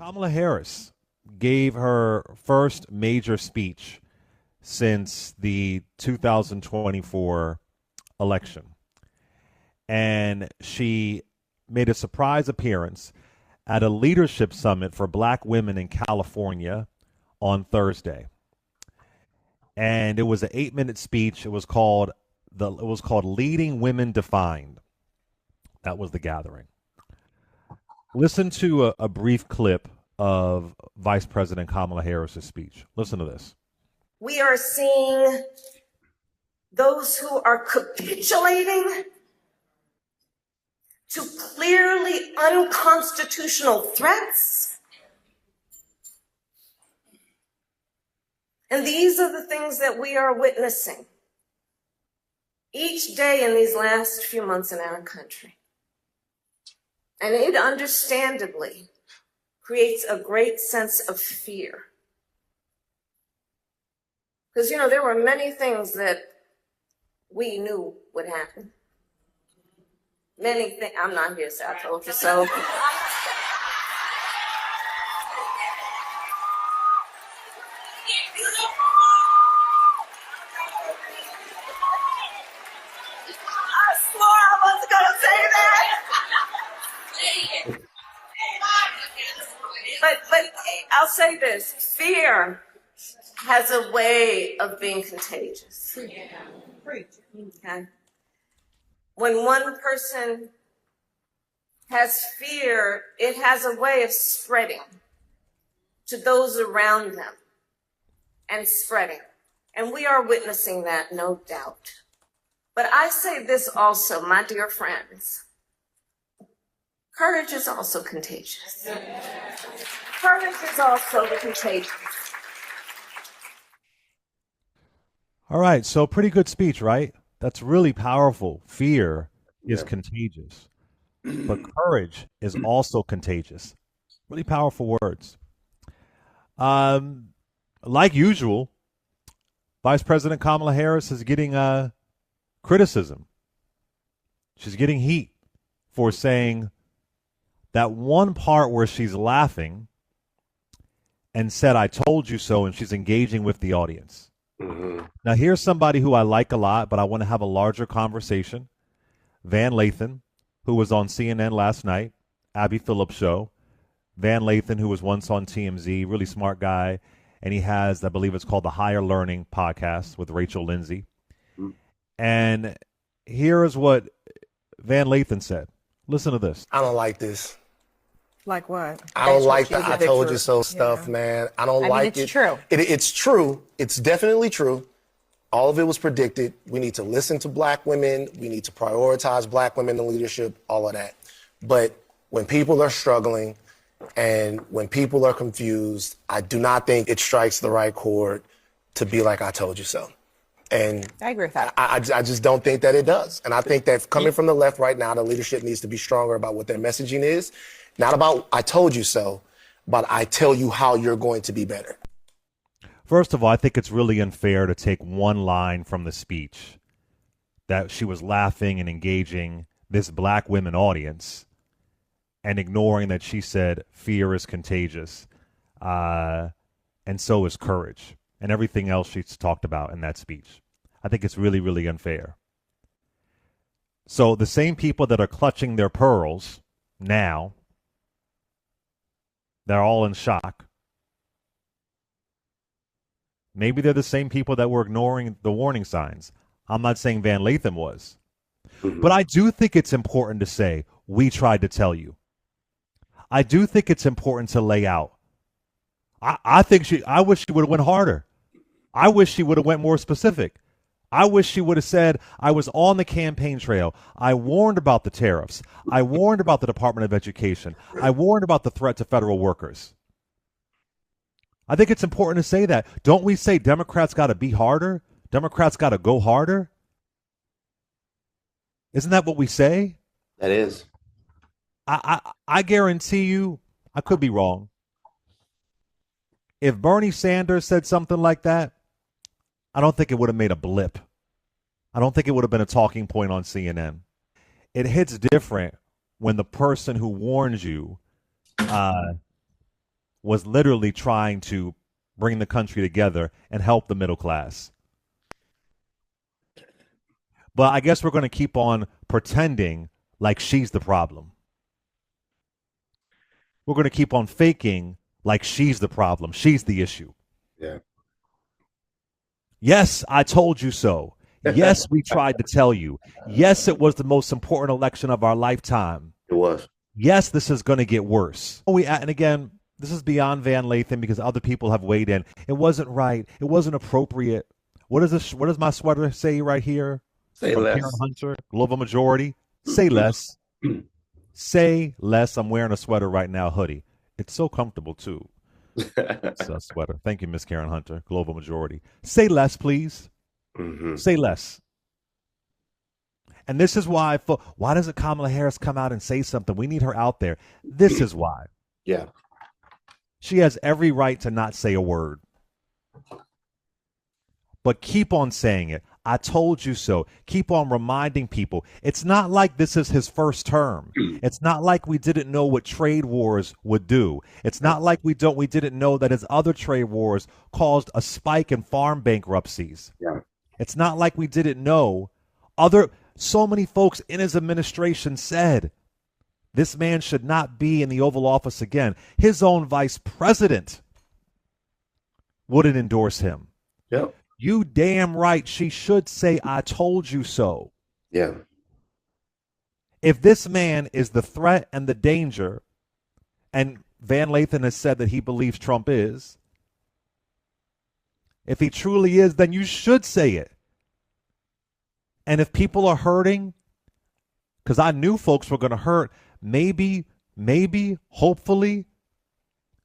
Kamala Harris gave her first major speech since the 2024 election. And she made a surprise appearance at a leadership summit for black women in California on Thursday. And it was an 8-minute speech. It was called Leading Women Defined. That was the gathering. Listen to a brief clip of Vice President Kamala Harris's speech. Listen to this. We are seeing those who are capitulating to clearly unconstitutional threats. And these are the things that we are witnessing each day in these last few months in our country. And it understandably creates a great sense of fear. Because, there were many things that we knew would happen. Many things. I'm not here, so I told you so. I swore I wasn't going to say that. But I'll say this. Fear has a way of being contagious. Okay? When one person has fear, it has a way of spreading to those around them and spreading. And we are witnessing that, no doubt. But I say this also, my dear friends. Courage is also contagious. Courage is also contagious. All right, so pretty good speech, right? That's really powerful. Fear is contagious, but courage is also contagious. Really powerful words. Like usual, Vice President Kamala Harris is getting criticism. She's getting heat for saying that one part where she's laughing and said, "I told you so," and she's engaging with the audience. Now, here's somebody who I like a lot, but I want to have a larger conversation. Van Lathan, who was on CNN last night, Abby Phillips' show. Van Lathan, who was once on TMZ, really smart guy. And he has, I believe it's called the Higher Learning podcast with Rachel Lindsay. And here is what Van Lathan said. Listen to this. I don't like this. Like what? I don't like the "I told you so" stuff, man. I don't like it. It's true. It's true. It's definitely true. All of it was predicted. We need to listen to black women. We need to prioritize black women in leadership, all of that. But when people are struggling and when people are confused, I do not think it strikes the right chord to be like, "I told you so." And I agree with that. I just don't think that it does. And I think that coming from the left right now, the leadership needs to be stronger about what their messaging is. Not about "I told you so," but "I tell you how you're going to be better." First of all, I think it's really unfair to take one line from the speech that she was laughing and engaging this black women audience and ignoring that she said fear is contagious and so is courage and everything else she's talked about in that speech. I think it's really, really unfair. So the same people that are clutching their pearls now, they're all in shock. Maybe they're the same people that were ignoring the warning signs. I'm not saying Van Lathan was. But I do think it's important to say, we tried to tell you. I do think it's important to lay out. I wish she would have went harder. I wish she would have went more specific. I wish she would have said, I was on the campaign trail. I warned about the tariffs. I warned about the Department of Education. I warned about the threat to federal workers. I think it's important to say that. Don't we say Democrats got to be harder? Democrats got to go harder? Isn't that what we say? That is. I guarantee you, I could be wrong. If Bernie Sanders said something like that, I don't think it would have made a blip. I don't think it would have been a talking point on CNN. It hits different when the person who warns you was literally trying to bring the country together and help the middle class. But I guess we're going to keep on pretending like she's the problem. We're going to keep on faking like she's the problem. She's the issue. Yeah. Yes, I told you so. Yes, we tried to tell you. Yes, it was the most important election of our lifetime. It was. Yes, this is going to get worse. And again, this is beyond Van Lathan because other people have weighed in. It wasn't right. It wasn't appropriate. What does my sweater say right here? Say From less. Karen Hunter, global majority. Say less. Say less. I'm wearing a sweater right now, hoodie. It's so comfortable too. It's a sweater. Thank you, Miss Karen Hunter, global majority. Say less, please. Mm-hmm. Say less. And this is why doesn't Kamala Harris come out and say something? We need her out there. This is why. Yeah. She has every right to not say a word. But keep on saying it. I told you so. Keep on reminding people. It's not like this is his first term. It's not like we didn't know what trade wars would do. It's not like we didn't know that his other trade wars caused a spike in farm bankruptcies. Yeah. It's not like we didn't know so many folks in his administration said this man should not be in the Oval Office again. His own vice president wouldn't endorse him. Yep. You damn right she should say, I told you so. Yeah. If this man is the threat and the danger, and Van Lathan has said that he believes Trump is, if he truly is, then you should say it. And if people are hurting, because I knew folks were going to hurt, maybe, hopefully,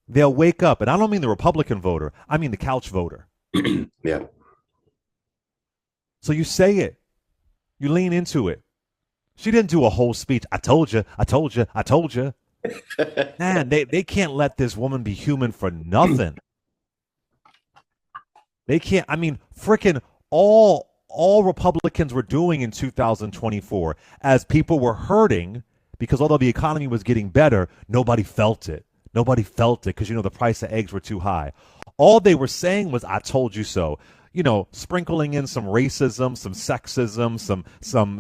they'll wake up. And I don't mean the Republican voter. I mean the couch voter. Yeah. So you say it. You lean into it. She didn't do a whole speech. I told you. Man, they can't let this woman be human for nothing. They can't. I mean, freaking all Republicans were doing in 2024 as people were hurting because although the economy was getting better, nobody felt it. Nobody felt it because, the price of eggs were too high. All they were saying was, I told you so. Sprinkling in some racism, some sexism,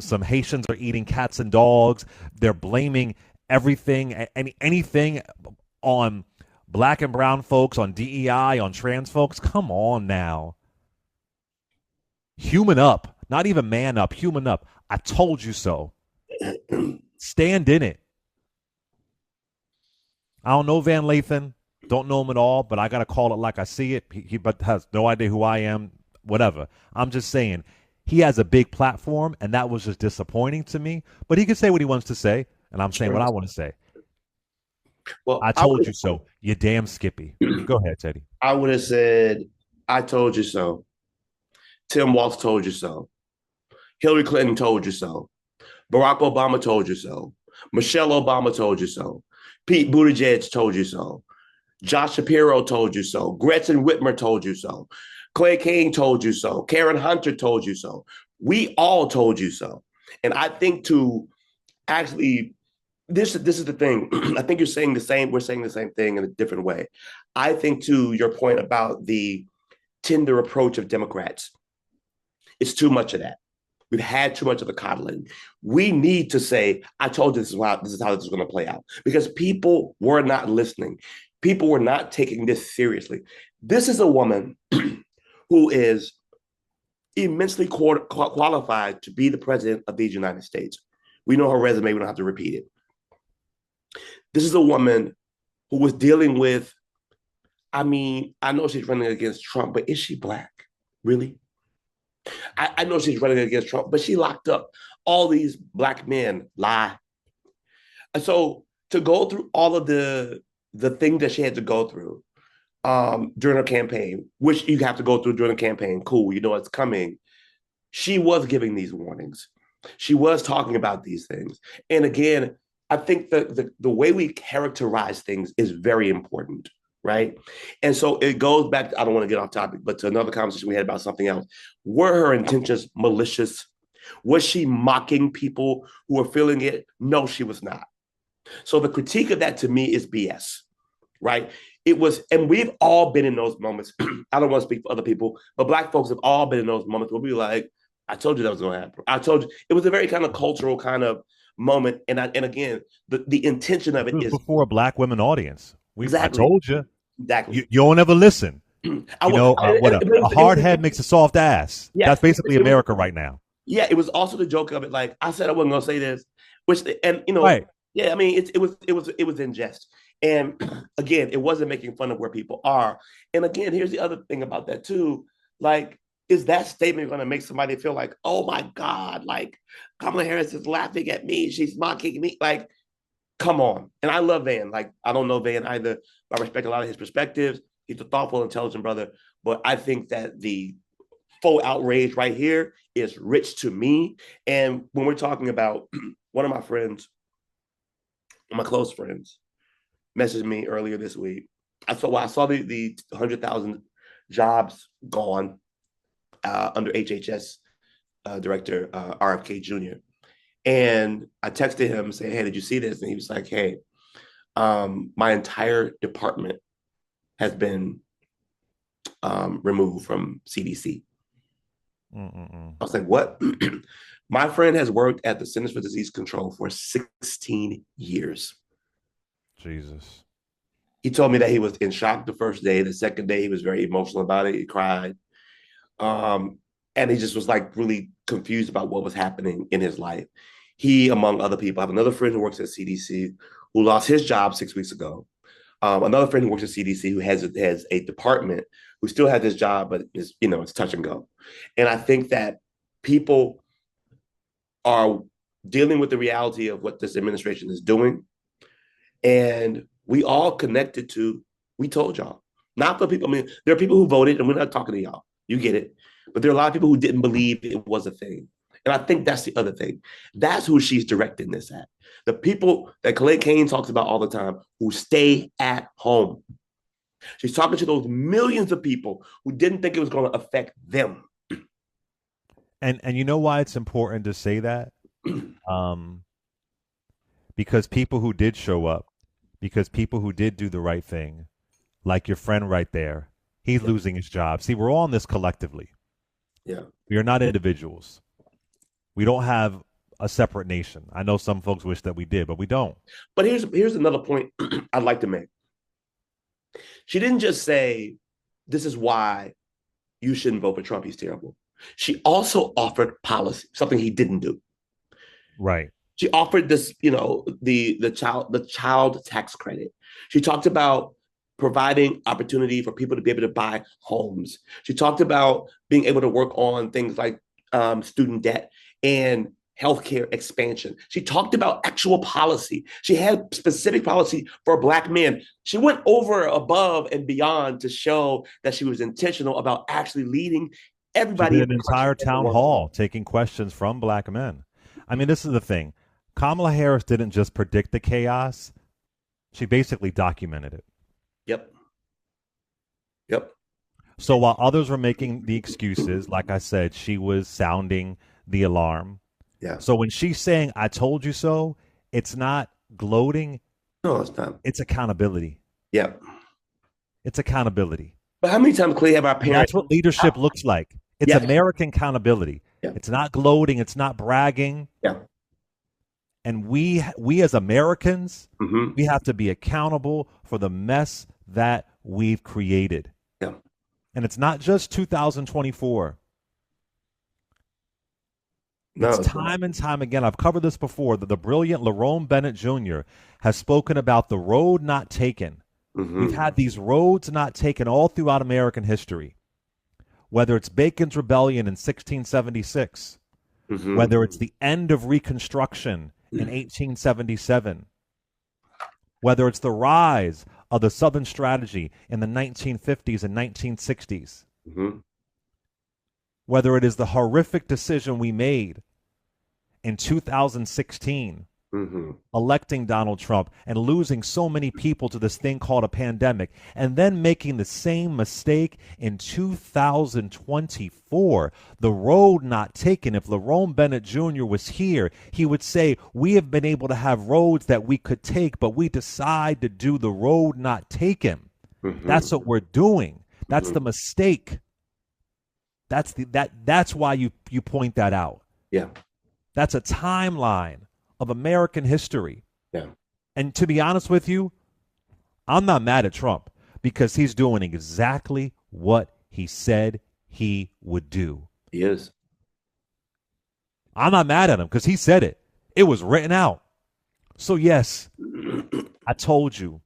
some Haitians are eating cats and dogs. They're blaming everything, anything on black and brown folks, on DEI, on trans folks. Come on now. Human up. Not even man up. Human up. I told you so. Stand in it. I don't know Van Lathan. Don't know him at all, but I got to call it like I see it. He but has no idea who I am, whatever. I'm just saying he has a big platform, and that was just disappointing to me. But he can say what he wants to say, and I'm saying what I want to say. Well, I told you so. You damn Skippy. Go ahead, Teddy. I would have said, I told you so. Tim Walz told you so. Hillary Clinton told you so. Barack Obama told you so. Michelle Obama told you so. Pete Buttigieg told you so. Josh Shapiro told you so. Gretchen Whitmer told you so. Clay King told you so. Karen Hunter told you so. We all told you so. And I think to actually, this is the thing. I think you're saying the same. We're saying the same thing in a different way. I think to your point about the tender approach of Democrats, it's too much of that. We've had too much of the coddling. We need to say, I told you this is how this is going to play out. Because people were not listening. People were not taking this seriously. This is a woman who is immensely qualified to be the president of the United States. We know her resume. We don't have to repeat it. This is a woman who was dealing with, I know she's running against Trump, but is she Black? Really? I know she's running against Trump, but she locked up all these Black men. Lie. And so to go through all of the things that she had to go through during her campaign, which you have to go through during a campaign, cool, it's coming. She was giving these warnings. She was talking about these things. And again, I think the way we characterize things is very important. Right. And so it goes back, I don't want to get off topic, but to another conversation we had about something else. Were her intentions malicious? Was she mocking people who were feeling it? No, she was not. So the critique of that to me is BS. right? It was, and we've all been in those moments. I don't want to speak for other people, but Black folks have all been in those moments where we were like, I told you that was going to happen. I told you. It was a very kind of cultural kind of moment. And again, the intention of It it was is before a Black women audience. I exactly, told you. exactly. You don't ever listen. I You was, know, what a it hard was, head makes a soft ass. yes, That's basically America right now. yeah, it was also the joke of it. Like I said, I wasn't gonna say this, which and Right. yeah, I mean, it was in jest, and again, it wasn't making fun of where people are. And again, here's the other thing about that too. Like, is that statement going to make somebody feel like, oh my God, like Kamala Harris is laughing at me, she's mocking me? Like, come on. And I love Van. Like, I don't know Van either, but I respect a lot of his perspectives. He's a thoughtful, intelligent brother. But I think that the full outrage right here is rich to me. And when we're talking about one of my friends, my close friends, messaged me earlier this week. I saw the 100,000 jobs gone under HHS director RFK Jr. And I texted him saying, "Hey, did you see this?" And he was like, "Hey, my entire department has been removed from CDC." Mm-mm-mm. I was like, "What?" My friend has worked at the Centers for Disease Control for 16 years. Jesus. He told me that he was in shock the first day. The second day, he was very emotional about it. He cried. And he just was like really confused about what was happening in his life. He, among other people, I have another friend who works at CDC who lost his job 6 weeks ago. Another friend who works at CDC who has a department who still has his job, but is, it's touch and go. And I think that people are dealing with the reality of what this administration is doing. And we all connected to, we told y'all. Not for people, I mean, there are people who voted, and we're not talking to y'all. You get it. But there are a lot of people who didn't believe it was a thing. And I think that's the other thing. That's who she's directing this at. The people that Clay Kane talks about all the time who stay at home. She's talking to those millions of people who didn't think it was going to affect them. And you know why it's important to say that? Because people who did show up, because people who did do the right thing, like your friend right there, he's losing his job. See, we're all in this collectively. Yeah. We are not individuals. We don't have a separate nation. I know some folks wish that we did, but we don't. But here's another point I'd like to make. She didn't just say, this is why you shouldn't vote for Trump. He's terrible. She also offered policy, something he didn't do. Right. She offered this, the child tax credit. She talked about providing opportunity for people to be able to buy homes. She talked about being able to work on things like student debt and healthcare expansion. She talked about actual policy. She had specific policy for Black men. She went over, above, and beyond to show that she was intentional about actually leading everybody. She did an entire town hall taking questions from Black men. I mean, this is the thing. Kamala Harris didn't just predict the chaos. She basically documented it. Yep. So while others were making the excuses, like I said, she was sounding the alarm. Yeah. So when she's saying, I told you so, it's not gloating. No, it's not. It's accountability. Yeah. It's accountability. But how many times, Clay, have our parents? That's what leadership looks like. It's American accountability. Yeah. It's not gloating. It's not bragging. Yeah. And we as Americans, Mm-hmm. we have to be accountable for the mess that we've created. Yeah. And it's not just 2024. No, It's time and time again. I've covered this before. That the brilliant Lerone Bennett Jr. has spoken about the road not taken. Mm-hmm. We've had these roads not taken all throughout American history. Whether it's Bacon's Rebellion in 1676, Mm-hmm. whether it's the end of Reconstruction in 1877, whether it's the rise of the Southern strategy in the 1950s and 1960s, Mm-hmm. whether it is the horrific decision we made in 2016 electing Donald Trump and losing so many people to this thing called a pandemic, and then making the same mistake in 2024, the road not taken. If Lerone Bennett Jr. was here, he would say, we have been able to have roads that we could take, but we decide to do the road not taken. That's what we're doing. That's the mistake. That's why you point that out. Yeah. That's a timeline of American history. Yeah. And to be honest with you, I'm not mad at Trump because he's doing exactly what he said he would do. He is. I'm not mad at him because he said it. It was written out. So yes, I told you.